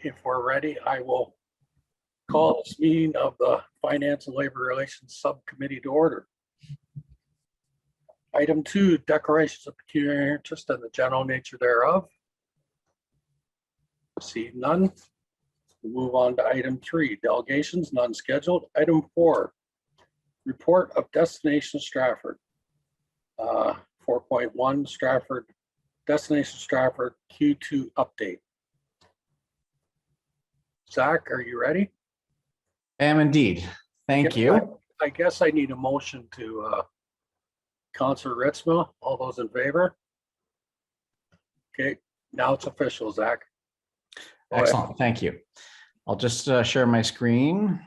If we're ready, I will call this meeting of the Finance and Labor Relations Subcommittee to order. Item 2, declarations of pecuniary interest and the general nature thereof. See none. We'll move on to item 3, delegations, none scheduled. Item 4, report of Destination Stratford. 4.1, Stratford, Destination Stratford Q2 update. Zach, are you ready? I am indeed. Thank you. I guess I need a motion to Councilor Ritzma. All those in favor? Okay, now it's official, Zach. Excellent. Thank you. I'll just share my screen.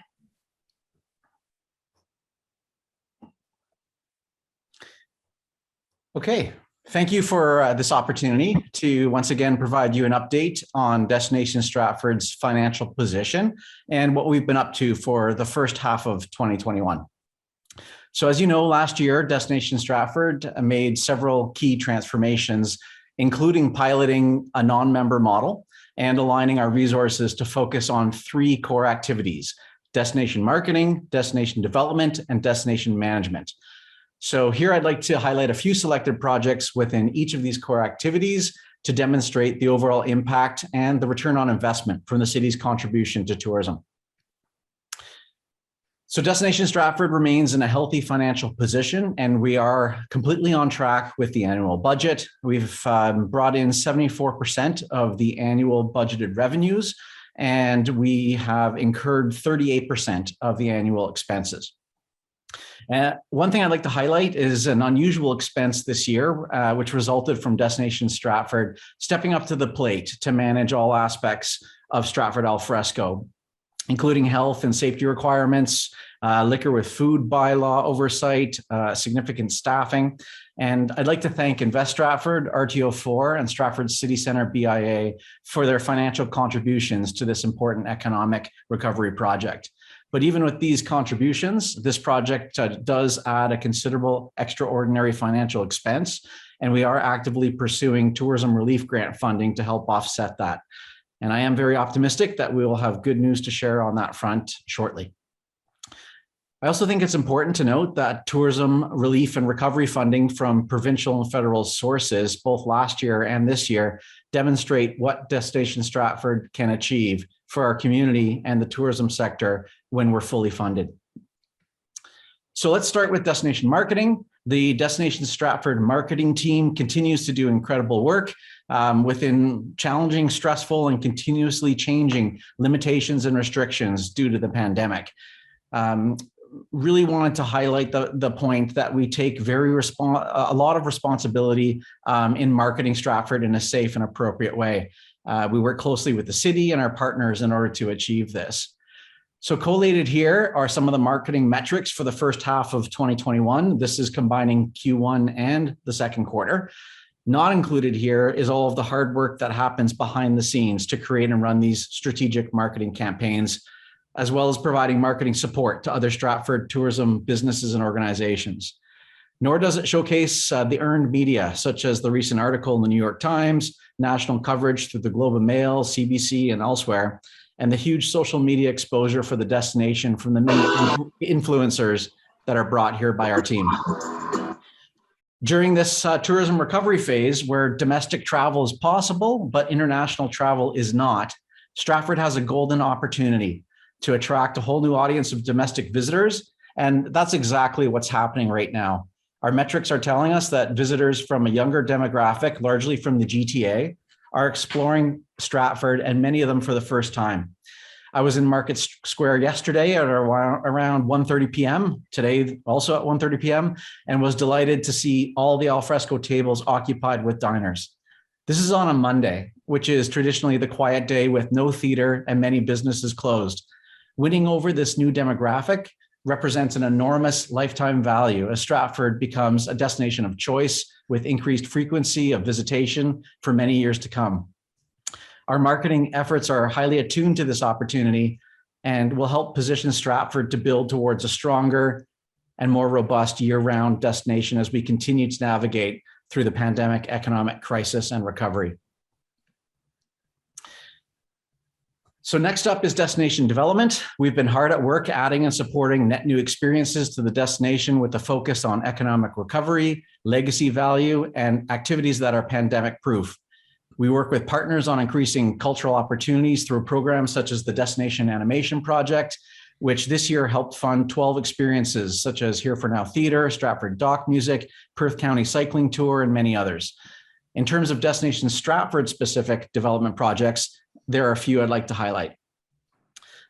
Okay. Thank you for this opportunity to once again provide you an update on Destination Stratford's financial position and what we've been up to for the first half of 2021. So as you know, last year, Destination Stratford made several key transformations, including piloting a non-member model and aligning our resources to focus on 3 core activities: destination marketing, destination development, and destination management. So here I'd like to highlight a few selected projects within each of these core activities to demonstrate the overall impact and the return on investment from the city's contribution to tourism. So Destination Stratford remains in a healthy financial position, and we are completely on track with the annual budget. We've brought in 74% of the annual budgeted revenues, and we have incurred 38% of the annual expenses. One thing I'd like to highlight is an unusual expense this year, which resulted from Destination Stratford stepping up to the plate to manage all aspects of Stratford al fresco, including health and safety requirements, liquor with food bylaw oversight, significant staffing. And I'd like to thank Invest Stratford, RTO4, and Stratford City Centre BIA for their financial contributions to this important economic recovery project. But even with these contributions, this project does add a considerable extraordinary financial expense, and we are actively pursuing tourism relief grant funding to help offset that. And I am very optimistic that we will have good news to share on that front shortly. I also think it's important to note that tourism relief and recovery funding from provincial and federal sources, both last year and this year, demonstrate what Destination Stratford can achieve for our community and the tourism sector when we're fully funded. So let's start with destination marketing. The Destination Stratford marketing team continues to do incredible work within challenging, stressful, and continuously changing limitations and restrictions due to the pandemic. Really wanted to highlight the point that we take a lot of responsibility in marketing Stratford in a safe and appropriate way. We work closely with the city and our partners in order to achieve this. So collated here are some of the marketing metrics for the first half of 2021. This is combining Q1 and the second quarter. Not included here is all of the hard work that happens behind the scenes to create and run these strategic marketing campaigns, as well as providing marketing support to other Stratford tourism businesses and organizations. Nor does it showcase the earned media, such as the recent article in the New York Times, national coverage through the Globe and Mail, CBC, and elsewhere, and the huge social media exposure for the destination from the many influencers that are brought here by our team. During this tourism recovery phase, where domestic travel is possible, but international travel is not, Stratford has a golden opportunity to attract a whole new audience of domestic visitors. And that's exactly what's happening right now. Our metrics are telling us that visitors from a younger demographic, largely from the GTA, are exploring Stratford, and many of them for the first time. I was in Market Square yesterday at around 1:30 p.m., today also at 1:30 p.m., and was delighted to see all the alfresco tables occupied with diners. This is on a Monday, which is traditionally the quiet day with no theater and many businesses closed. Winning over this new demographic represents an enormous lifetime value as Stratford becomes a destination of choice with increased frequency of visitation for many years to come. Our marketing efforts are highly attuned to this opportunity and will help position Stratford to build towards a stronger and more robust year-round destination as we continue to navigate through the pandemic economic crisis and recovery. So next up is destination development. We've been hard at work adding and supporting net new experiences to the destination with a focus on economic recovery, legacy value, and activities that are pandemic proof. We work with partners on increasing cultural opportunities through programs such as the Destination Animation Project, which this year helped fund 12 experiences such as Here for Now Theatre, Stratford Dock Music, Perth County Cycling Tour, and many others. In terms of Destination Stratford specific development projects, there are a few I'd like to highlight.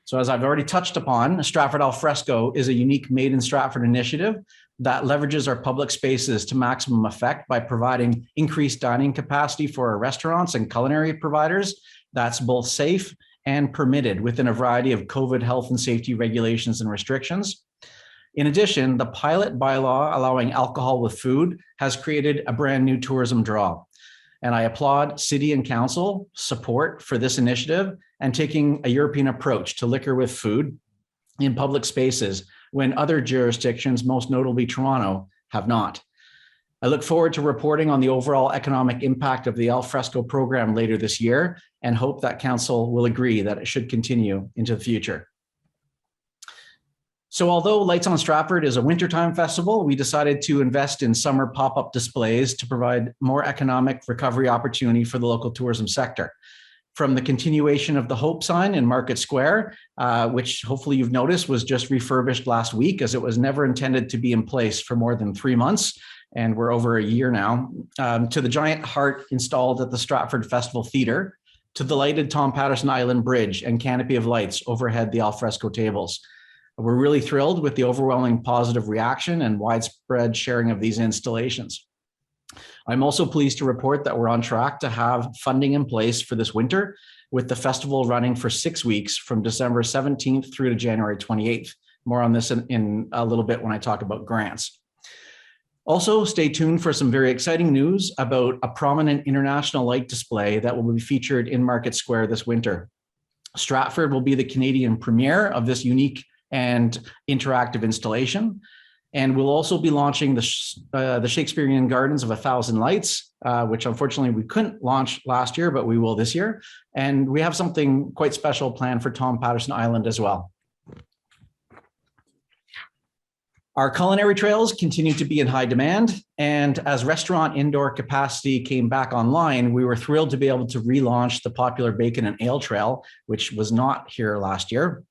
So as I've already touched upon, Stratford Al Fresco is a unique Made in Stratford initiative that leverages our public spaces to maximum effect by providing increased dining capacity for our restaurants and culinary providers that's both safe and permitted within a variety of COVID health and safety regulations and restrictions. In addition, the pilot bylaw allowing alcohol with food has created a brand new tourism draw. And I applaud City and Council support for this initiative and taking a European approach to liquor with food in public spaces when other jurisdictions, most notably Toronto, have not. I look forward to reporting on the overall economic impact of the Al Fresco program later this year and hope that Council will agree that it should continue into the future. So although Lights on Stratford is a wintertime festival, we decided to invest in summer pop-up displays to provide more economic recovery opportunity for the local tourism sector. From the continuation of the Hope sign in Market Square, which hopefully you've noticed was just refurbished last week as it was never intended to be in place for more than 3 months, and we're over a year now, to the giant heart installed at the Stratford Festival Theatre, to the lighted Tom Patterson Island Bridge and canopy of lights overhead the al fresco tables. We're really thrilled with the overwhelming positive reaction and widespread sharing of these installations. I'm also pleased to report that we're on track to have funding in place for this winter, with the festival running for 6 weeks from December 17th through to January 28th. More on this in a little bit when I talk about grants. Also, stay tuned for some very exciting news about a prominent international light display that will be featured in Market Square this winter. Stratford will be the Canadian premiere of this unique and interactive installation. And we'll also be launching the Shakespearean Gardens of 1,000 Lights, which unfortunately we couldn't launch last year, but we will this year. And we have something quite special planned for Tom Patterson Island as well. Our culinary trails continue to be in high demand. And as restaurant indoor capacity came back online, we were thrilled to be able to relaunch the popular Bacon and Ale Trail, which was not here last year.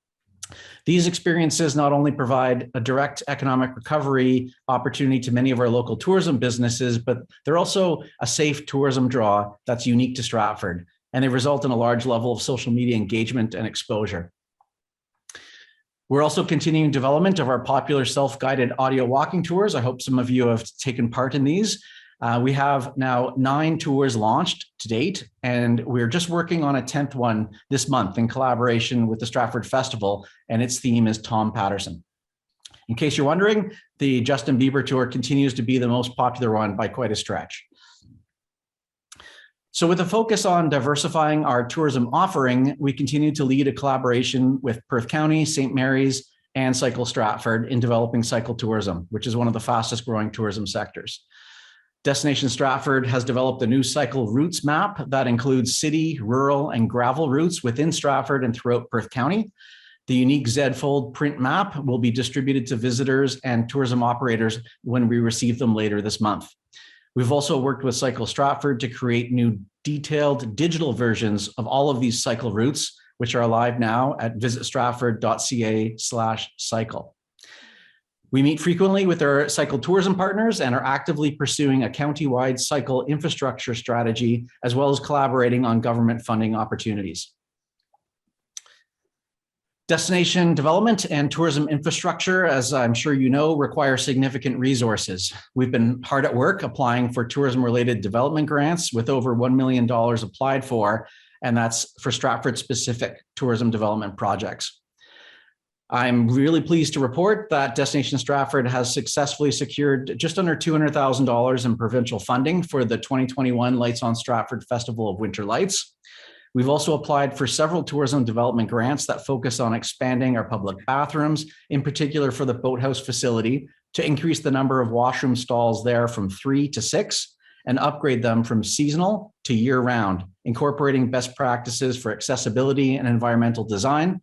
These experiences not only provide a direct economic recovery opportunity to many of our local tourism businesses, but they're also a safe tourism draw that's unique to Stratford, and they result in a large level of social media engagement and exposure. We're also continuing development of our popular self-guided audio walking tours. I hope some of you have taken part in these. We have now 9 tours launched to date, and we're just working on a 10th one this month in collaboration with the Stratford Festival, and its theme is Tom Patterson. In case you're wondering, the Justin Bieber tour continues to be the most popular one by quite a stretch. So with a focus on diversifying our tourism offering, we continue to lead a collaboration with Perth County, St. Mary's, and Cycle Stratford in developing cycle tourism, which is one of the fastest growing tourism sectors. Destination Stratford has developed a new cycle routes map that includes city, rural, and gravel routes within Stratford and throughout Perth County. The unique Z-fold print map will be distributed to visitors and tourism operators when we receive them later this month. We've also worked with Cycle Stratford to create new detailed digital versions of all of these cycle routes, which are live now at visitstratford.ca/cycle. We meet frequently with our cycle tourism partners and are actively pursuing a county-wide cycle infrastructure strategy, as well as collaborating on government funding opportunities. Destination development and tourism infrastructure, as I'm sure you know, require significant resources. We've been hard at work applying for tourism-related development grants with over $1 million applied for, and that's for Stratford-specific tourism development projects. I'm really pleased to report that Destination Stratford has successfully secured just under $200,000 in provincial funding for the 2021 Lights on Stratford Festival of Winter Lights. We've also applied for several tourism development grants that focus on expanding our public bathrooms, in particular for the boathouse facility, to increase the number of washroom stalls there from 3 to 6, and upgrade them from seasonal to year-round, incorporating best practices for accessibility and environmental design.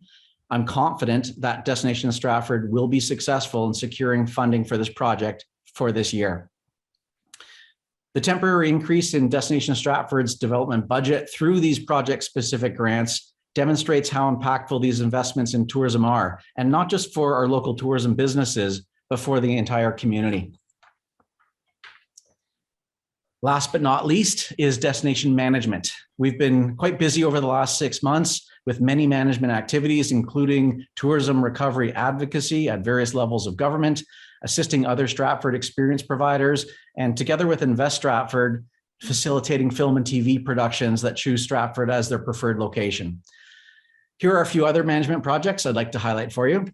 I'm confident that Destination Stratford will be successful in securing funding for this project for this year. The temporary increase in Destination Stratford's development budget through these project-specific grants demonstrates how impactful these investments in tourism are, and not just for our local tourism businesses, but for the entire community. Last but not least is destination management. We've been quite busy over the last 6 months with many management activities, including tourism recovery advocacy at various levels of government, assisting other Stratford experience providers, and together with Invest Stratford, facilitating film and TV productions that choose Stratford as their preferred location. Here are a few other management projects I'd like to highlight for you.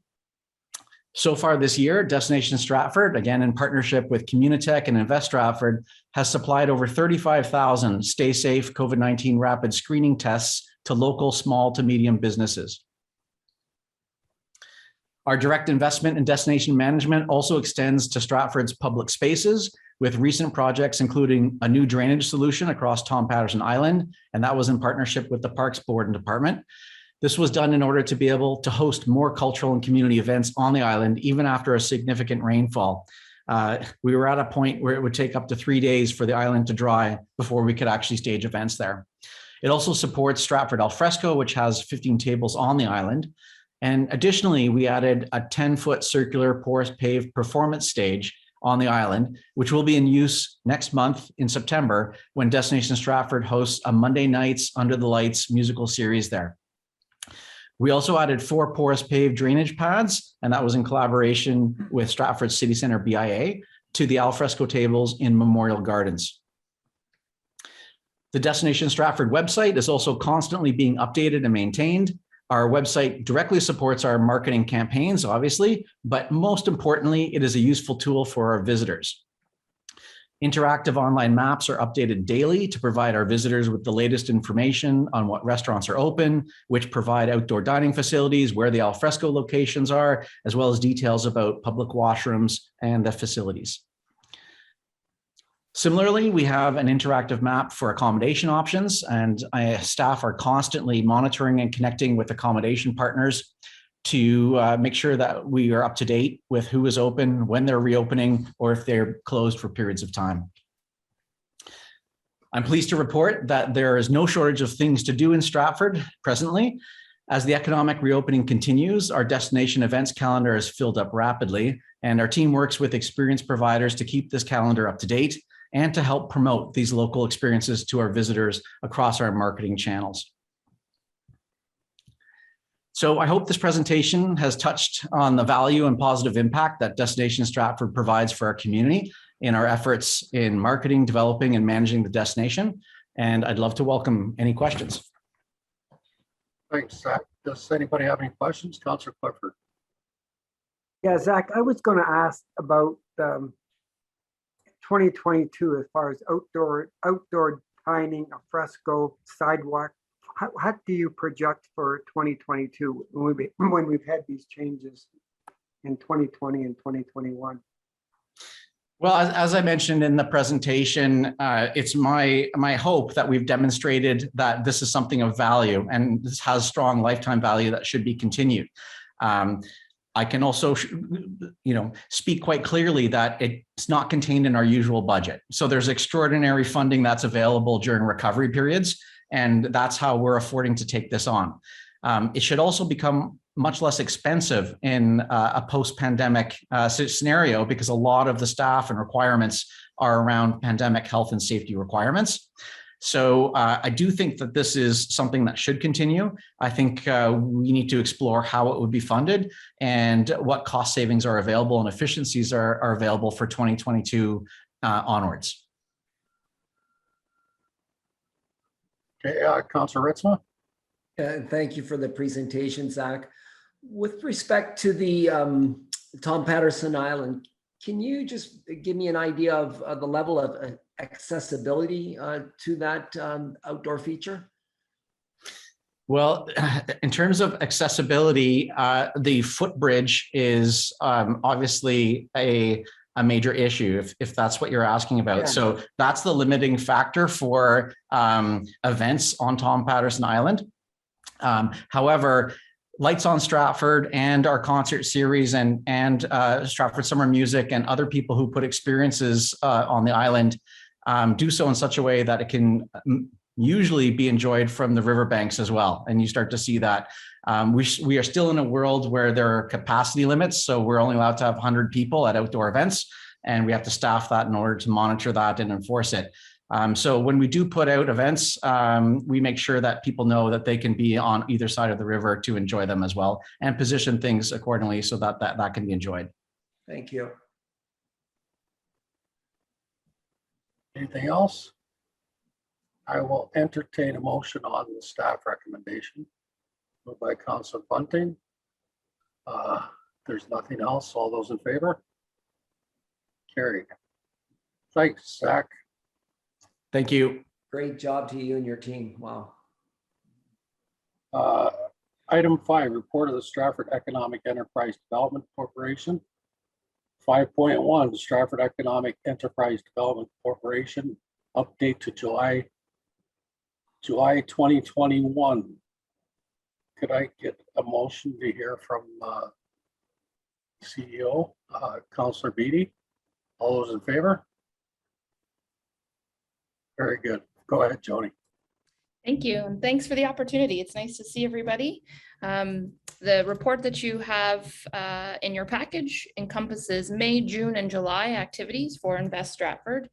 So far this year, Destination Stratford, again in partnership with Communitech and Invest Stratford, has supplied over 35,000 Stay Safe COVID-19 rapid screening tests to local small to medium businesses. Our direct investment in destination management also extends to Stratford's public spaces, with recent projects including a new drainage solution across Tom Patterson Island, and that was in partnership with the Parks Board and Department. This was done in order to be able to host more cultural and community events on the island, even after a significant rainfall. We were at a point where it would take up to 3 days for the island to dry before we could actually stage events there. It also supports Stratford Alfresco, which has 15 tables on the island. And additionally, we added a 10-foot circular porous paved performance stage on the island, which will be in use next month in September when Destination Stratford hosts a Monday Nights Under the Lights musical series there. We also added 4 porous paved drainage pads, and that was in collaboration with Stratford City Centre BIA, to the alfresco tables in Memorial Gardens. The Destination Stratford website is also constantly being updated and maintained. Our website directly supports our marketing campaigns, obviously, but most importantly, it is a useful tool for our visitors. Interactive online maps are updated daily to provide our visitors with the latest information on what restaurants are open, which provide outdoor dining facilities, where the alfresco locations are, as well as details about public washrooms and the facilities. Similarly, we have an interactive map for accommodation options, and staff are constantly monitoring and connecting with accommodation partners to make sure that we are up to date with who is open, when they're reopening, or if they're closed for periods of time. I'm pleased to report that there is no shortage of things to do in Stratford presently. As the economic reopening continues, our destination events calendar is filled up rapidly, and our team works with experience providers to keep this calendar up to date and to help promote these local experiences to our visitors across our marketing channels. So I hope this presentation has touched on the value and positive impact that Destination Stratford provides for our community in our efforts in marketing, developing, and managing the destination. And I'd love to welcome any questions. Thanks, Zach. Does anybody have any questions? Councillor Clifford. Yeah, Zach, I was going to ask about 2022 as far as outdoor dining, alfresco, sidewalk. How do you project for 2022 when we've had these changes in 2020 and 2021? Well, as I mentioned in the presentation, it's my hope that we've demonstrated that this is something of value and this has strong lifetime value that should be continued. I can also, speak quite clearly that it's not contained in our usual budget. So there's extraordinary funding that's available during recovery periods, and that's how we're affording to take this on. It should also become much less expensive in a post-pandemic scenario because a lot of the staff and requirements are around pandemic health and safety requirements. So I do think that this is something that should continue. I think we need to explore how it would be funded and what cost savings are available and efficiencies are available for 2022 onwards. Okay, Councillor Ritzma. Thank you for the presentation, Zach. With respect to the Tom Patterson Island, can you just give me an idea of the level of accessibility to that outdoor feature? Well, in terms of accessibility, the footbridge is obviously a a major issue, if that's what you're asking about. Yeah. So that's the limiting factor for events on Tom Patterson Island. However, Lights on Stratford and our concert series and Stratford Summer Music and other people who put experiences on the island do so in such a way that it can usually be enjoyed from the riverbanks as well. And you start to see that. We are still in a world where there are capacity limits. So we're only allowed to have 100 people at outdoor events, and we have to staff that in order to monitor that and enforce it. So when we do put out events, we make sure that people know that they can be on either side of the river to enjoy them as well, and position things accordingly so that that can be enjoyed. Thank you. Anything else? I will entertain a motion on the staff recommendation. Moved by Councilor Bunting. There's nothing else. All those in favor? Carried. Thanks, Zach. Thank you. Great job to you and your team. Wow. Item 5, report of the Stratford Economic Enterprise Development Corporation. 5.1, the Stratford Economic Enterprise Development Corporation update to July 2021. Could I get a motion to hear from CEO, Councilor Beatty? All those in favor? Very good. Go ahead, Joni. Thank you, and thanks for the opportunity. It's nice to see everybody. The report that you have in your package encompasses May, June, and July activities for Invest Stratford,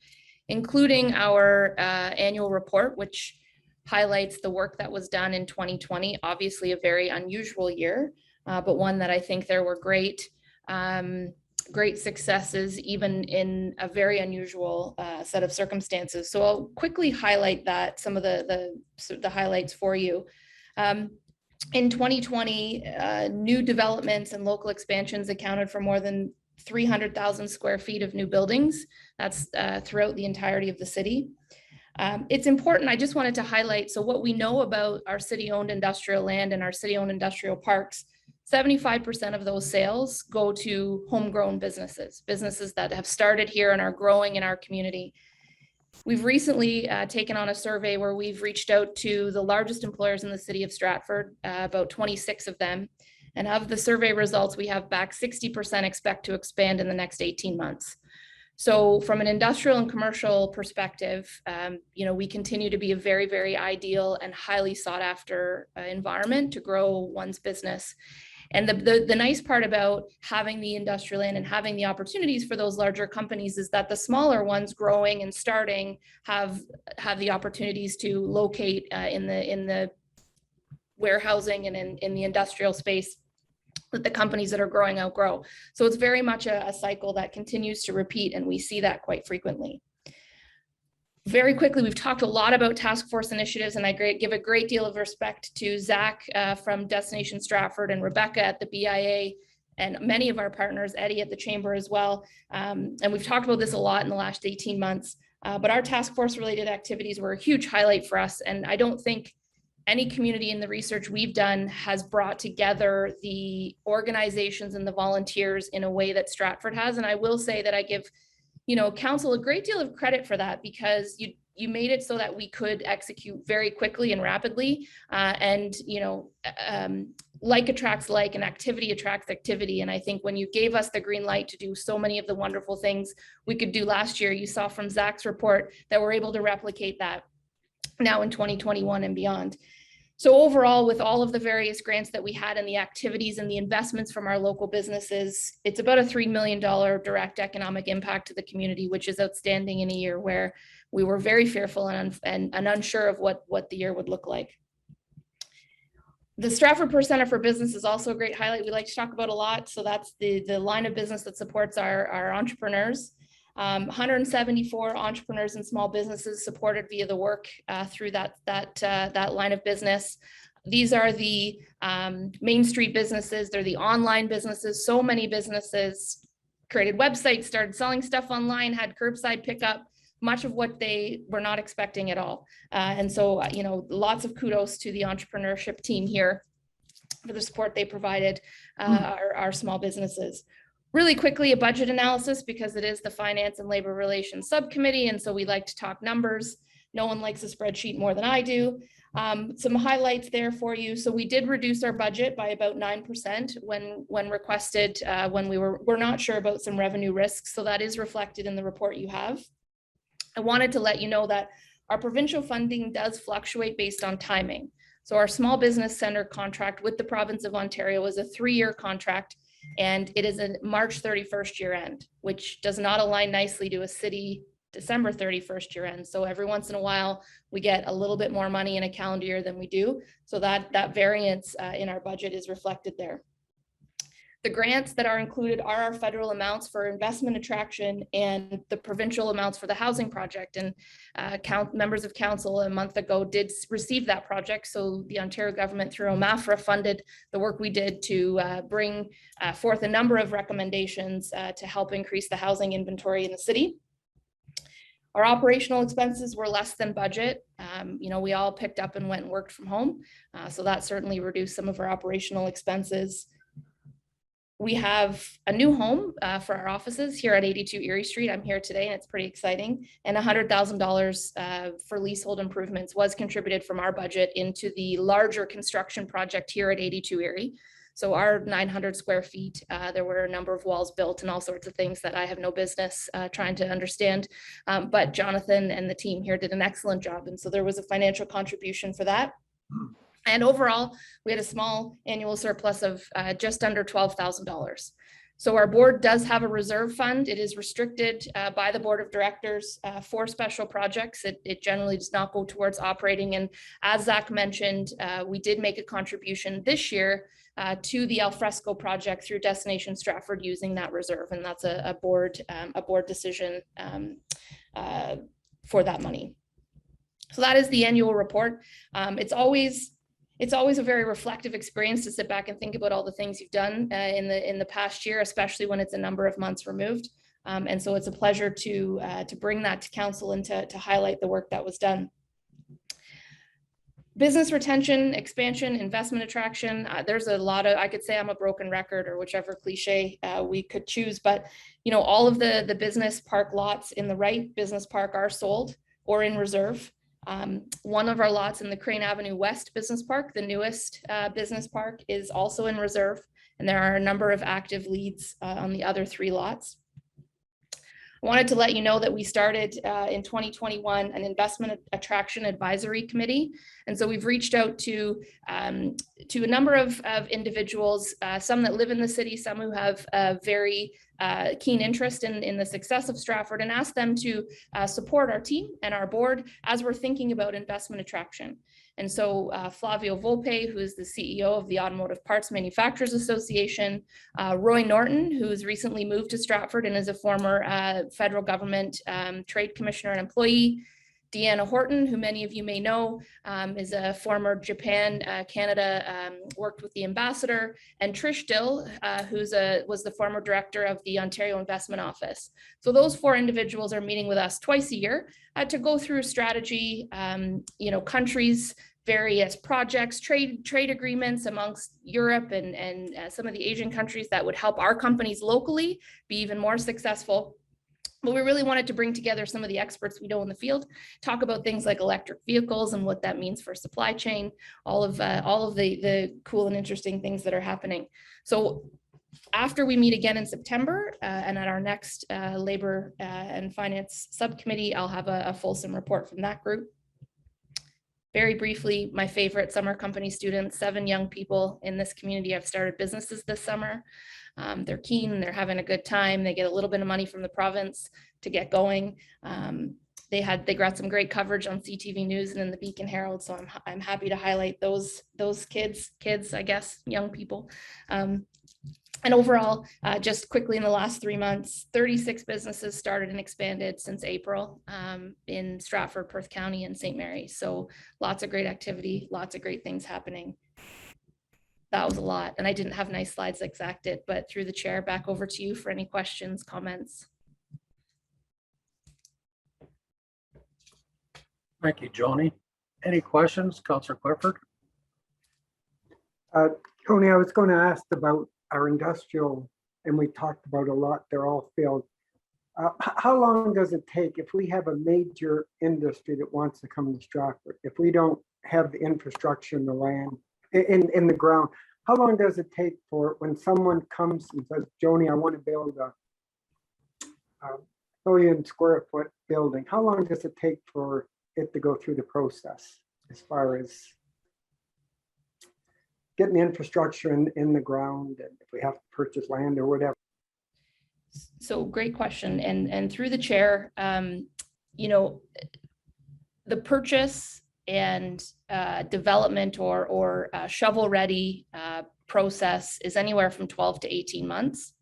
including our annual report, which highlights the work that was done in 2020. Obviously a very unusual year, but one that I think there were great successes even in a very unusual set of circumstances. So I'll quickly highlight that, some of the highlights for you. In 2020, new developments and local expansions accounted for more than 300,000 square feet of new buildings. That's throughout the entirety of the city. It's important, I just wanted to highlight, so what we know about our city-owned industrial land and our city-owned industrial parks, 75% of those sales go to homegrown businesses that have started here and are growing in our community. We've recently taken on a survey where we've reached out to the largest employers in the city of Stratford, about 26 of them. And of the survey results, we have back 60% expect to expand in the next 18 months. So from an industrial and commercial perspective, we continue to be a very, very ideal and highly sought after environment to grow one's business. And the nice part about having the industrial land and having the opportunities for those larger companies is that the smaller ones growing and starting have the opportunities to locate in the warehousing and in the industrial space that the companies that are growing outgrow. So it's very much a cycle that continues to repeat, and we see that quite frequently. Very quickly, we've talked a lot about task force initiatives, and I give a great deal of respect to Zach from Destination Stratford and Rebecca at the BIA and many of our partners, Eddie at the Chamber as well. And we've talked about this a lot in the last 18 months, but our task force related activities were a huge highlight for us. And I don't think any community in the research we've done has brought together the organizations and the volunteers in a way that Stratford has. And I will say that I give council a great deal of credit for that, because you made it so that we could execute very quickly and rapidly. Like attracts like, and activity attracts activity. And I think when you gave us the green light to do so many of the wonderful things we could do last year, you saw from Zach's report that we're able to replicate that now in 2021 and beyond. So overall, with all of the various grants that we had and the activities and the investments from our local businesses, it's about a $3 million direct economic impact to the community, which is outstanding in a year where we were very fearful and unsure of what the year would look like. The Stratford Center for Business is also a great highlight we like to talk about a lot. So that's the line of business that supports our entrepreneurs. 174 entrepreneurs and small businesses supported via the work through that line of business. These are the Main Street businesses. They're the online businesses. So many businesses created websites, started selling stuff online, had curbside pickup, much of what they were not expecting at all. And so, lots of kudos to the entrepreneurship team here for the support they provided our small businesses. Really quickly, a budget analysis, because it is the Finance and Labor Relations Subcommittee, and so we like to talk numbers. No one likes a spreadsheet more than I do. Some highlights there for you. So we did reduce our budget by about 9% when requested, when we're not sure about some revenue risks. So that is reflected in the report you have. I wanted to let you know that our provincial funding does fluctuate based on timing. So our small business center contract with the province of Ontario is a 3-year contract, and it is a March 31st year end, which does not align nicely to a city December 31st year end. So every once in a while, we get a little bit more money in a calendar year than we do. So that variance in our budget is reflected there. The grants that are included are our federal amounts for investment attraction and the provincial amounts for the housing project. And members of council a month ago did receive that project. So the Ontario government through OMAFRA funded the work we did to bring forth a number of recommendations to help increase the housing inventory in the city. Our operational expenses were less than budget. We all picked up and went and worked from home. So that certainly reduced some of our operational expenses. We have a new home for our offices here at 82 Erie Street. I'm here today and it's pretty exciting. And $100,000 for leasehold improvements was contributed from our budget into the larger construction project here at 82 Erie. So our 900 square feet, there were a number of walls built and all sorts of things that I have no business trying to understand. But Jonathan and the team here did an excellent job. And so there was a financial contribution for that. And overall, we had a small annual surplus of just under $12,000. So our board does have a reserve fund. It is restricted by the board of directors for special projects. It generally does not go towards operating. And as Zach mentioned, we did make a contribution this year to the alfresco project through Destination Stratford using that reserve. And that's a board decision for that money. So that is the annual report. It's always a very reflective experience to sit back and think about all the things you've done in the past year, especially when it's a number of months removed. And so it's a pleasure to bring that to council and to highlight the work that was done. Business retention, expansion, investment attraction. There's a lot of, I could say I'm a broken record or whichever cliche we could choose, but all of the business park lots in the right business park are sold or in reserve. One of our lots in the Crane Avenue West Business Park, the newest business park, is also in reserve, and there are a number of active leads on the other 3 lots. I wanted to let you know that we started in 2021 an investment attraction advisory committee, and so we've reached out to a number of individuals, some that live in the city, some who have a very keen interest in the success of Stratford, and asked them to support our team and our board as we're thinking about investment attraction. And so Flavio Volpe, who is the CEO of the Automotive Parts Manufacturers Association, Roy Norton, who's recently moved to Stratford and is a former federal government trade commissioner and employee, Deanna Horton, who many of you may know, is a former Japan, Canada, worked with the ambassador, and Trish Dill, was the former director of the Ontario Investment Office. So those 4 individuals are meeting with us twice a year to go through strategy, countries, various projects, trade agreements amongst Europe and some of the Asian countries that would help our companies locally be even more successful. But we really wanted to bring together some of the experts we know in the field, talk about things like electric vehicles and what that means for supply chain, all of the cool and interesting things that are happening. So after we meet again in September and at our next Labor and Finance Subcommittee, I'll have a fulsome report from that group. Very briefly, my favorite summer company students, 7 young people in this community have started businesses this summer. They're keen, they're having a good time. They get a little bit of money from the province to get going. They got some great coverage on CTV News and in the Beacon Herald. So I'm happy to highlight those kids, I guess, young people. And overall, just quickly in the last 3 months, 36 businesses started and expanded since April in Stratford, Perth County, and St. Mary's. So lots of great activity, lots of great things happening. That was a lot, and I didn't have nice slides like Zach did, but through the chair, back over to you for any questions, comments. Thank you, Joni. Any questions, Councillor Clifford? Tony, I was going to ask about our industrial and we talked about a lot, they're all filled. How long does it take if we have a major industry that wants to come to Stratford, if we don't have the infrastructure in the land, in the ground, how long does it take for when someone comes and says, Joni, I want to build a million square foot building? How long does it take for it to go through the process as far as getting the infrastructure in the ground, and if we have to purchase land or whatever? So great question. And through the chair, you know, the purchase and development or shovel ready process is anywhere from 12 to 18 months.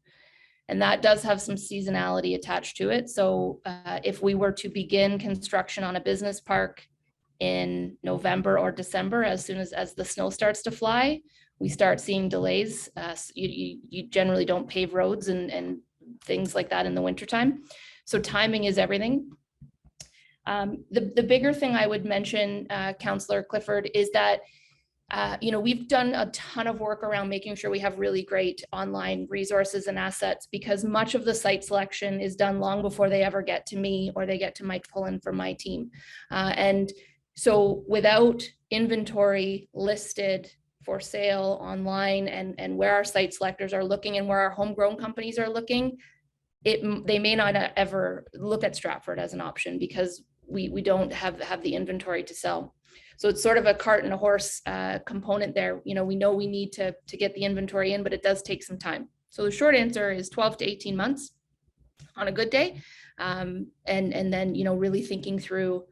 And that does have some seasonality attached to it. So if we were to begin construction on a business park in November or December, as soon as the snow starts to fly, we start seeing delays. You generally don't pave roads and things like that in the wintertime. So timing is everything. The bigger thing I would mention, Councillor Clifford, is that you know, we've done a ton of work around making sure we have really great online resources and assets, because much of the site selection is done long before they ever get to me or they get to Mike Pullen from my team. And so without inventory listed for sale online and where our site selectors are looking and where our homegrown companies are looking, they may not ever look at Stratford as an option because we don't have the inventory to sell. So it's sort of a cart and a horse component there. You know we need to get the inventory in, but it does take some time. So the short answer is 12 to 18 months on a good day. And then, you know, really thinking through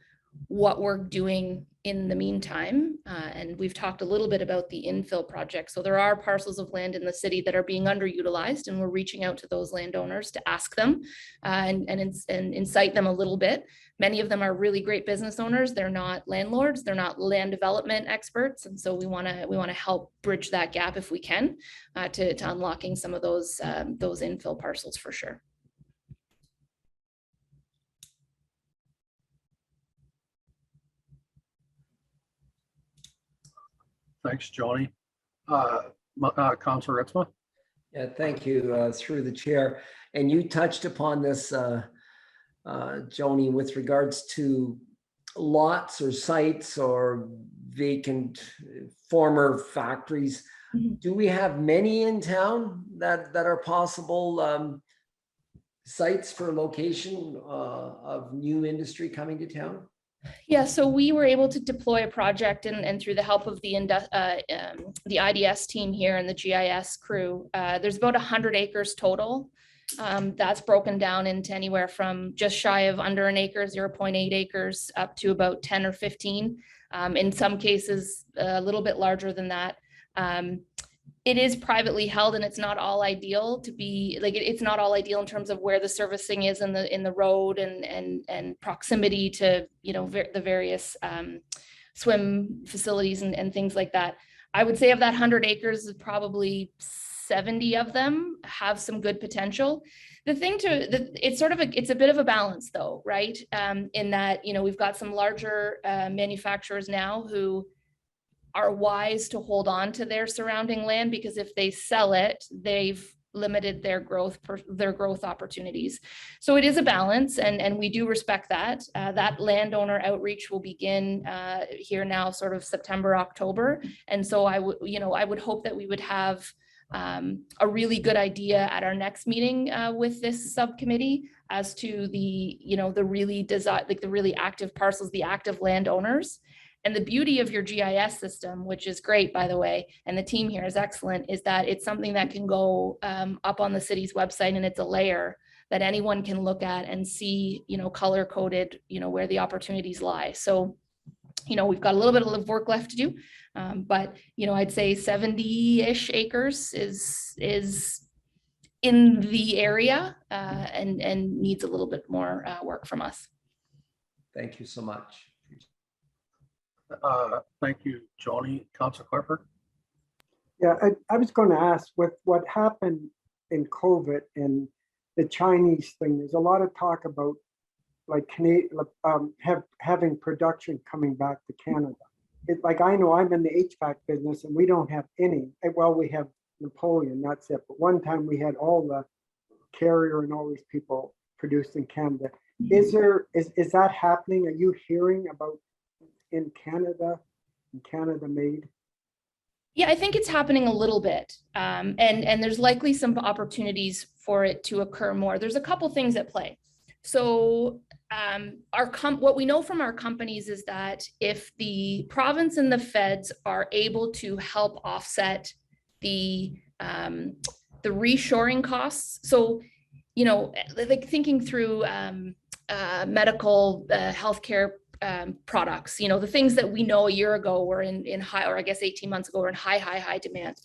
what we're doing in the meantime. And we've talked a little bit about the infill project. So there are parcels of land in the city that are being underutilized, and we're reaching out to those landowners to ask them and incite them a little bit. Many of them are really great business owners. They're not landlords. They're not land development experts. And so we want to help bridge that gap if we can to unlocking some of those infill parcels for sure. Thanks, Joni. Councillor Ritzma. Yeah, thank you, through the chair. And you touched upon this, Joni, with regards to lots or sites or vacant former factories. Mm-hmm. Do we have many in town that are possible sites for location of new industry coming to town? Yeah, so we were able to deploy a project and through the help of the IDS team here and the GIS crew, there's about 100 acres total. That's broken down into anywhere from just shy of under an acre, 0.8 acres, up to about 10 or 15. In some cases, a little bit larger than that. It is privately held, and it's not all ideal to be like it's not all ideal in terms of where the servicing is in the road and proximity to, you know, the various swim facilities and things like that. I would say of that 100 acres, probably 70 of them have some good potential. The thing it's a bit of a balance though, right? In that, you know, we've got some larger manufacturers now who are wise to hold on to their surrounding land, because if they sell it, they've limited their growth opportunities. So it is a balance, and we do respect that. That landowner outreach will begin here now, sort of September, October. And so I would hope that we would have a really good idea at our next meeting with this subcommittee as to the really active parcels, the active landowners. And the beauty of your GIS system, which is great, by the way, and the team here is excellent, is that it's something that can go up on the city's website, and it's a layer that anyone can look at and see, you know, color coded, you know, where the opportunities lie. So, you know, we've got a little bit of work left to do, but, you know, I'd say 70-ish acres is in the area and needs a little bit more work from us. Thank you so much. Thank you, Joni. Councillor Clifford. Yeah, I was going to ask, with what happened in COVID and the Chinese thing, there's a lot of talk about like having production coming back to Canada. Like I know I'm in the HVAC business and we don't have any. Well, we have Napoleon, that's it. But one time we had all the Carrier and all these people produced in Canada. Is that happening? Are you hearing about in Canada made? Yeah, I think it's happening a little bit. And there's likely some opportunities for it to occur more. There's a couple things at play. So what we know from our companies is that if the province and the feds are able to help offset the reshoring costs, so like thinking through medical healthcare products, the things that we know a year ago were in high, or I guess 18 months ago were in high demand.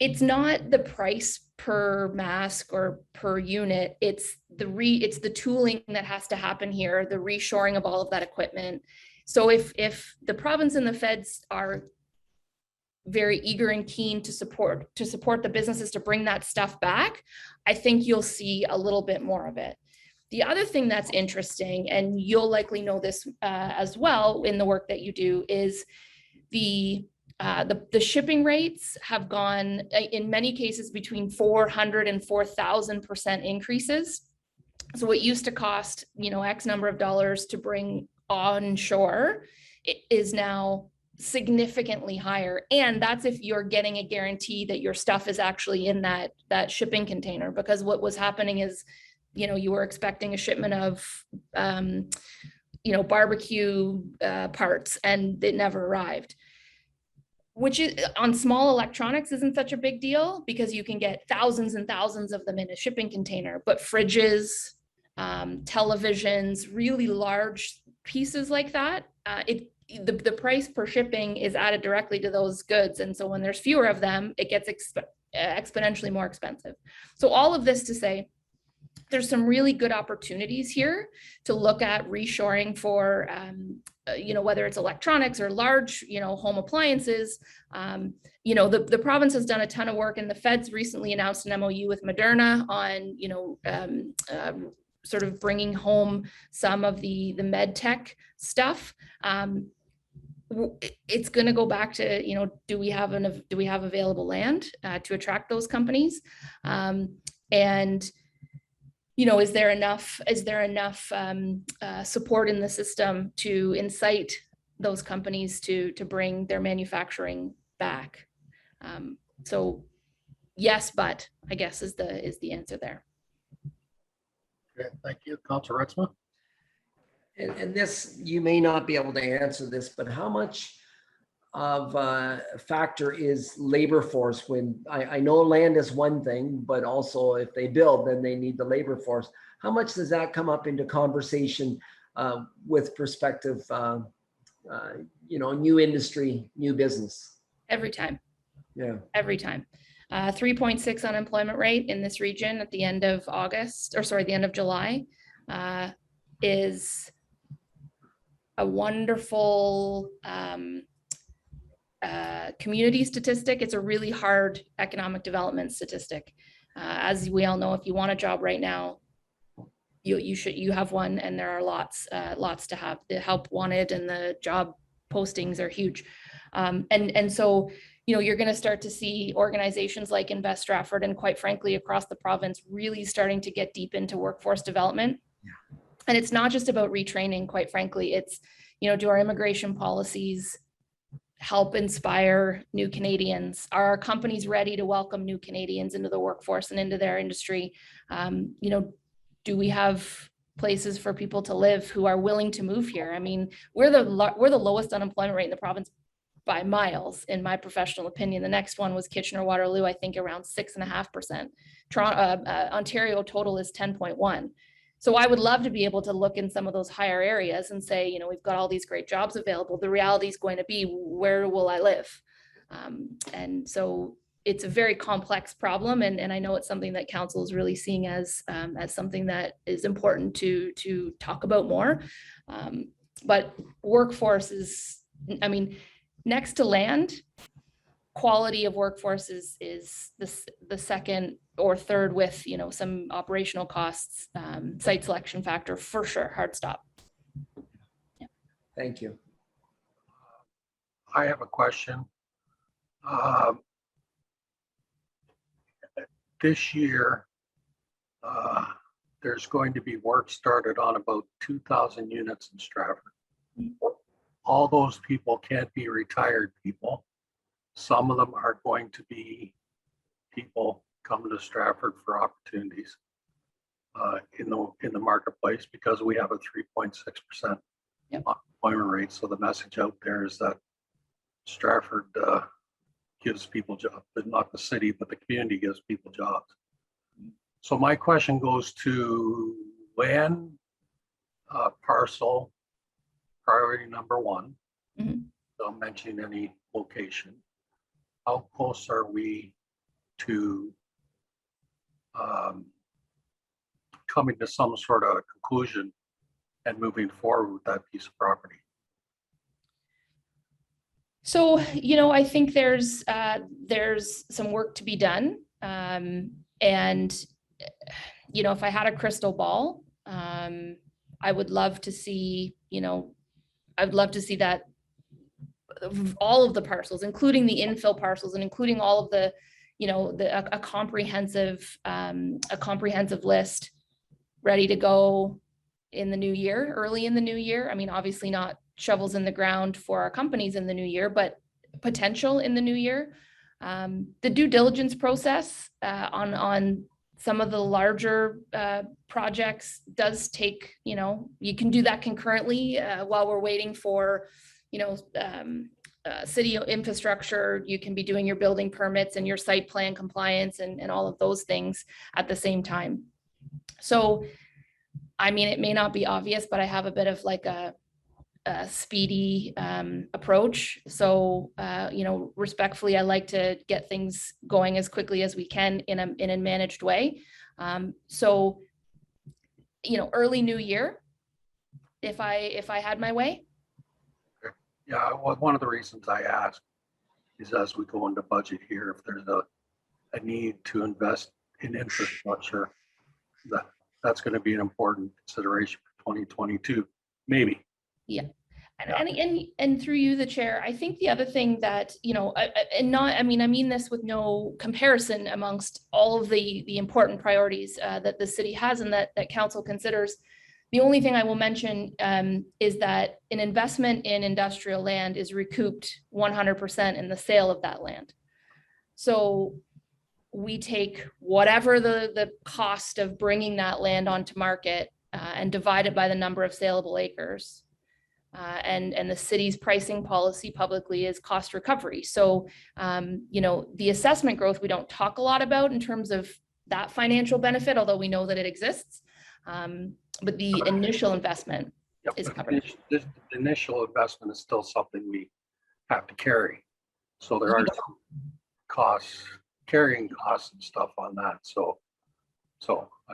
It's not the price per mask or per unit, it's the tooling that has to happen here, the reshoring of all of that equipment. So if the province and the feds are very eager and keen to support the businesses to bring that stuff back, I think you'll see a little bit more of it. The other thing that's interesting, and you'll likely know this as well in the work that you do, is the shipping rates have gone, in many cases, between 400 and 4,000% increases. So what used to cost, X number of dollars to bring onshore, it is now significantly higher. And that's if you're getting a guarantee that your stuff is actually in that shipping container, because what was happening is, you were expecting a shipment of, barbecue parts, and it never arrived. Which is, on small electronics, isn't such a big deal because you can get thousands and thousands of them in a shipping container. But fridges, televisions, really large pieces like that, the price per shipping is added directly to those goods. And so when there's fewer of them, it gets exponentially more expensive. So all of this to say, there's some really good opportunities here to look at reshoring for, whether it's electronics or large, home appliances. The province has done a ton of work, and the feds recently announced an MOU with Moderna on, sort of bringing home some of the med tech stuff. It's going to go back to, do we have available land to attract those companies? And is there enough support in the system to incite those companies to bring their manufacturing back? So yes, but I guess is the answer there. Okay, thank you. Councilor Ritzma. And this, you may not be able to answer this, but how much of a factor is labor force? When I know land is one thing, but also if they build, then they need the labor force. How much does that come up into conversation with prospective, new industry, new business? Every time. Yeah. Every time. 3.6 unemployment rate in this region at the end of the end of July is a wonderful community statistic. It's a really hard economic development statistic. As we all know, if you want a job right now, you have one, and there are lots to have. The help wanted and the job postings are huge. And so, you're going to start to see organizations like Invest Stratford, and quite frankly, across the province, really starting to get deep into workforce development. Yeah. And it's not just about retraining, quite frankly. It's, do our immigration policies help inspire new Canadians? Are our companies ready to welcome new Canadians into the workforce and into their industry? Do we have places for people to live who are willing to move here? I mean, we're the lowest unemployment rate in the province by miles, in my professional opinion. The next one was Kitchener-Waterloo, I think around 6.5%. Ontario total is 10.1. So I would love to be able to look in some of those higher areas and say, we've got all these great jobs available. The reality is going to be, where will I live? And so it's a very complex problem. And I know it's something that council is really seeing as something that is important to talk about more. But workforce is, next to land, quality of workforce is the second or third, with some operational costs, site selection factor for sure. Hard stop. Yeah. Thank you. I have a question. this year, there's going to be work started on about 2,000 units in Stratford. All those people can't be retired people. Some of them are going to be people coming to Stratford for opportunities in the marketplace, because we have a 3.6% unemployment rate. So the message out there is that Stratford gives people jobs, but not the city, but the community gives people jobs. So my question goes to land parcel priority number 1. Don't mention any location. How close are we to coming to some sort of conclusion and moving forward with that piece of property? So, you know, I think there's some work to be done. And, you know, if I had a crystal ball, I would love to see, you know, I would love to see that all of the parcels, including the infill parcels and including all of the, you know, a comprehensive list ready to go in the new year, early in the new year. I mean, obviously not shovels in the ground for our companies in the new year, but potential in the new year. The due diligence process on some of the larger projects does take, you know, you can do that concurrently while we're waiting for, you know, city infrastructure. You can be doing your building permits and your site plan compliance and all of those things at the same time. So, I mean, it may not be obvious, but I have a bit of like a speedy approach. So, you know, respectfully, I like to get things going as quickly as we can in a managed way. So, you know, early new year, if I had my way. Yeah, well, one of the reasons I ask is as we go into budget here, if there's a need to invest in infrastructure, that's going to be an important consideration for 2022, maybe. Yeah. And through you, the chair, I think the other thing that, you know, I mean this with no comparison amongst all of the important priorities that the city has and that council considers. The only thing I will mention is that an investment in industrial land is recouped 100% in the sale of that land. So we take whatever the cost of bringing that land onto market and divide it by the number of saleable acres. And the city's pricing policy publicly is cost recovery. So, you know, the assessment growth we don't talk a lot about in terms of that financial benefit, although we know that it exists. But the initial investment is covered. The initial investment is still something we have to carry. So there are some costs, carrying costs and stuff on that. So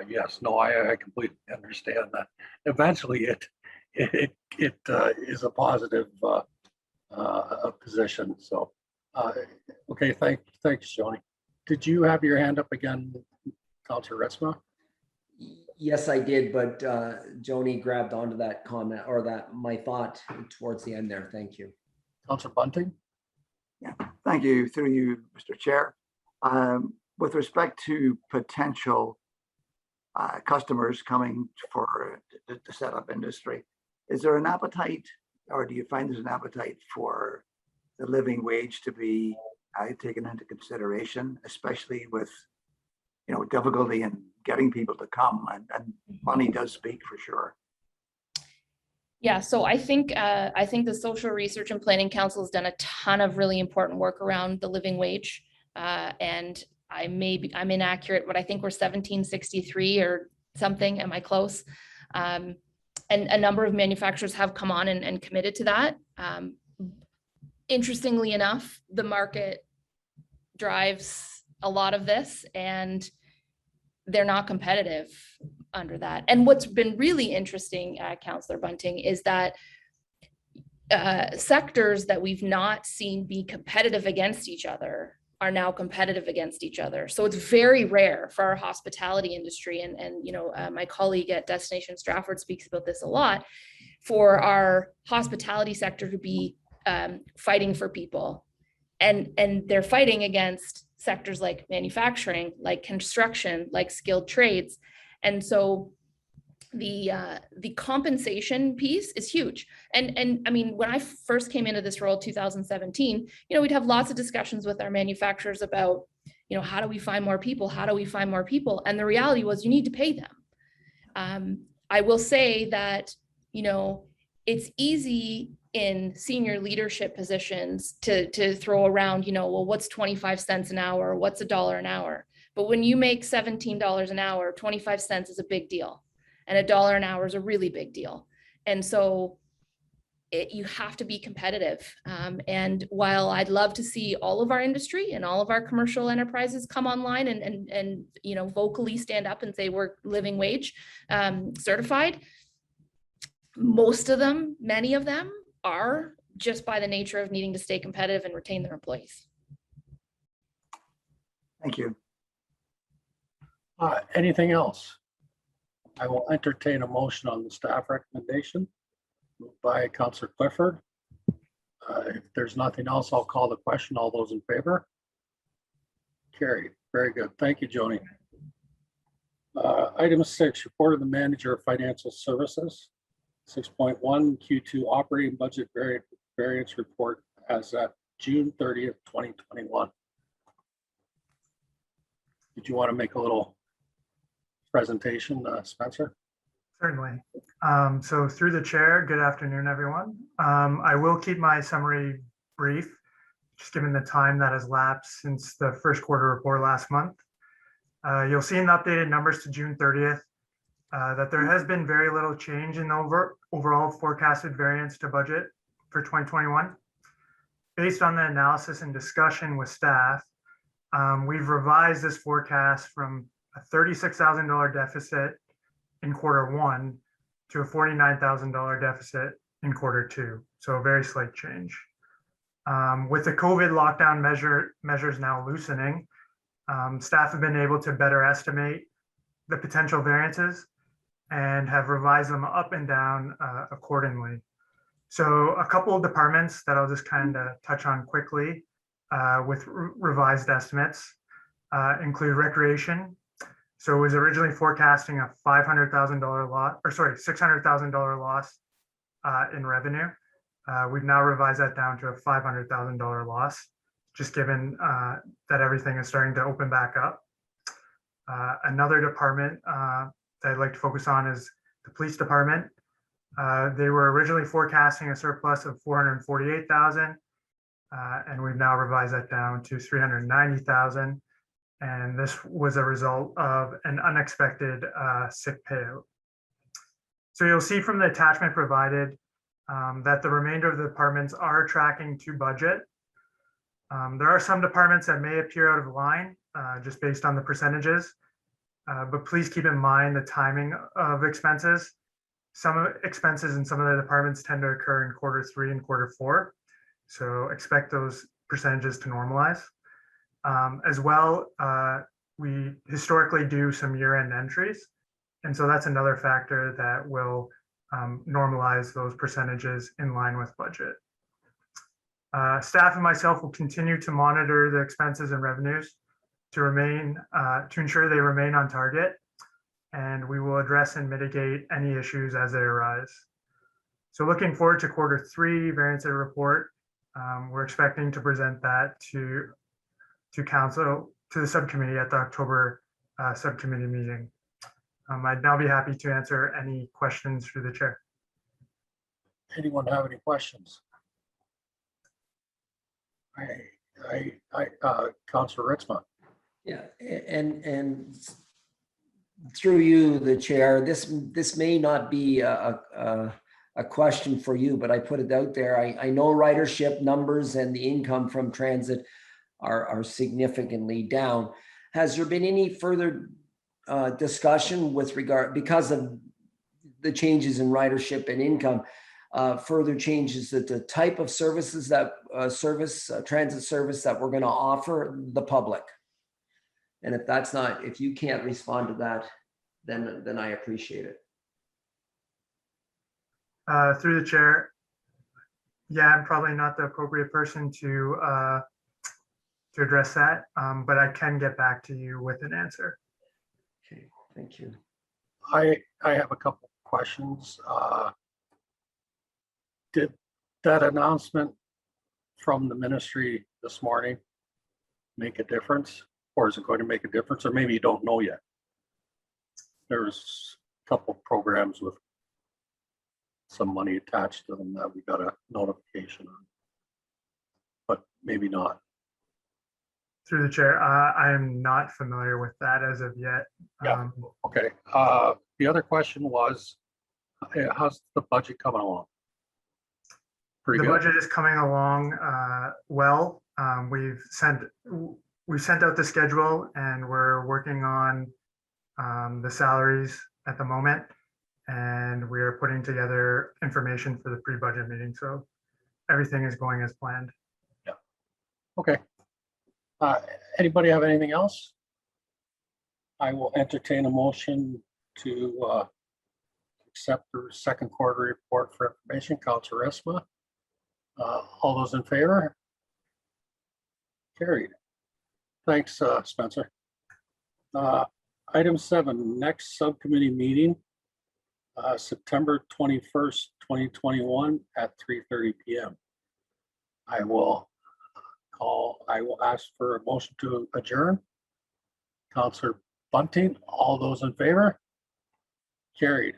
yes, no, I completely understand that. Eventually it is a positive position. So, okay, thanks, Joni. Did you have your hand up again, Councillor Ritzma? Yes, I did, but Joni grabbed onto that comment or my thought towards the end there. Thank you. Councillor Bunting? Yeah, thank you. Through you, Mr. Chair. With respect to potential customers coming for the setup industry, is there an appetite, or do you find there's an appetite for the living wage to be taken into consideration, especially with, you know, difficulty in getting people to come, and money does speak for sure. Yeah, so I think the Social Research and Planning Council has done a ton of really important work around the living wage, and I'm inaccurate, but I think we're 1763 or something. Am I close? And a number of manufacturers have come on and committed to that. Interestingly enough, the market drives a lot of this, and they're not competitive under that. And what's been really interesting, Councillor Bunting, is that sectors that we've not seen be competitive against each other are now competitive against each other. So it's very rare for our hospitality industry, and you know, my colleague at Destination Stratford speaks about this a lot, for our hospitality sector to be fighting for people, and they're fighting against sectors like manufacturing, like construction, like skilled trades. And so the compensation piece is huge. And I mean, when I first came into this role, 2017, we'd have lots of discussions with our manufacturers about, how do we find more people? How do we find more people? And the reality was you need to pay them. I will say that, it's easy in senior leadership positions to throw around, well, what's 25 cents an hour? What's $1 an hour? But when you make $17 an hour, 25 cents is a big deal. And $1 an hour is a really big deal. And so you have to be competitive. And while I'd love to see all of our industry and all of our commercial enterprises come online and vocally stand up and say we're living wage certified, most of them, many of them are, just by the nature of needing to stay competitive and retain their employees. Thank you. Anything else? I will entertain a motion on the staff recommendation moved by Councillor Clifford. If there's nothing else, I'll call the question. All those in favor? Carried. Very good. Thank you, Joni. Item 6, report of the manager of financial services. 6.1 Q2 operating budget variance report as at June 30th, 2021. Did you want to make a little presentation, Spencer? Certainly. So through the chair, good afternoon, everyone. I will keep my summary brief, just given the time that has lapsed since the first quarter report last month. You'll see in the updated numbers to June 30th that there has been very little change in the overall forecasted variance to budget for 2021. Based on the analysis and discussion with staff, we've revised this forecast from a $36,000 deficit in quarter 1 to a $49,000 deficit in quarter 2. So a very slight change. With the COVID lockdown measures now loosening, staff have been able to better estimate the potential variances and have revised them up and down accordingly. So a couple of departments that I'll just kind of touch on quickly with revised estimates include recreation. So it was originally forecasting a $500,000 loss, or sorry, $600,000 loss in revenue. We've now revised that down to a $500,000 loss, just given that everything is starting to open back up. Another department that I'd like to focus on is the police department. They were originally forecasting a surplus of $448,000, and we've now revised that down to $390,000. And this was a result of an unexpected sick payout. So you'll see from the attachment provided that the remainder of the departments are tracking to budget. There are some departments that may appear out of line just based on the percentages, but please keep in mind the timing of expenses. Some expenses in some of the departments tend to occur in quarter 3 and quarter 4. So expect those percentages to normalize. As well, we historically do some year-end entries. And so that's another factor that will normalize those percentages in line with budget. Staff and myself will continue to monitor the expenses and revenues to ensure they remain on target, and we will address and mitigate any issues as they arise. So looking forward to quarter 3 variance report, we're expecting to present that to council, to the subcommittee at the October subcommittee meeting. I'd now be happy to answer any questions through the chair. Anyone have any questions? Councillor Ritzman. Yeah, and through you, the chair, this may not be a question for you, but I put it out there. I know ridership numbers and the income from transit are significantly down. Has there been any further discussion with regard, because of the changes in ridership and income, further changes that the type of services that transit service that we're going to offer the public? And if you can't respond to that, then I appreciate it. Through the chair, yeah, I'm probably not the appropriate person to to address that, but I can get back to you with an answer. Okay, thank you. I have a couple questions. Did that announcement from the ministry this morning make a difference, or is it going to make a difference, or maybe you don't know yet? There's a couple programs with some money attached to them that we got a notification on, but maybe not. Through the chair, I am not familiar with that as of yet. Yeah. Okay. The other question was, how's the budget coming along? Pretty The good. budget is coming along well. We've sent out the schedule and we're working on the salaries at the moment. And we are putting together information for the pre-budget meeting. So everything is going as planned. Yeah. Okay. Anybody have anything else? I will entertain a motion to accept the second quarter report for information. Councilor Resma. All those in favor? Carried. Thanks, Spencer. Item 7, next subcommittee meeting, September 21st, 2021 at 3:30 p.m. I will ask for a motion to adjourn. Councilor Bunting, all those in favor? Carried.